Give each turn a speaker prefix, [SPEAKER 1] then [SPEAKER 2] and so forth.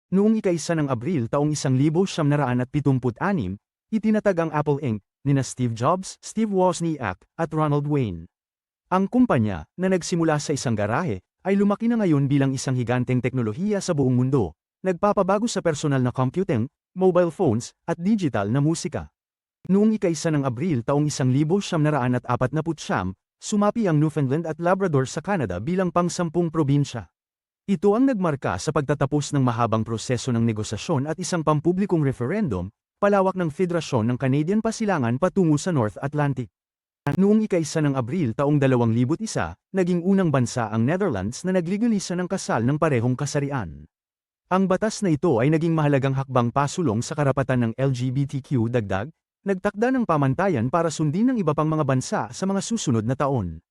[SPEAKER 1] Noong ika-1 ng Abril taong 1976, itinatag ang Apple Inc. nina Steve Jobs, Steve Wozniak, at Ronald Wayne. Ang kumpanya, na nagsimula sa isang garahe, ay lumaki na ngayon bilang isang higanteng teknolohiya sa buong mundo, nagpapabago sa personal na computing, mobile phones, at digital na musika. Noong ika-1 ng Abril taong 1949, sumapi ang Newfoundland at Labrador sa Canada bilang pang-10 probinsya. Ito ang nagmarka sa pagtatapos ng mahabang proseso ng negosasyon at isang pampublikong referendum, palawak ng Federasyon ng Canadian Pasilangan patungo sa North Atlantic. Noong ika-1 ng Abril taong 2001, naging unang bansa ang Netherlands na nagligalisa ng kasal ng parehong kasarian. Ang batas na ito ay naging mahalagang hakbang pasulong sa karapatan ng LGBTQ. Nagtakda ng pamantayan para sundin ng iba pang mga bansa sa mga susunod na taon.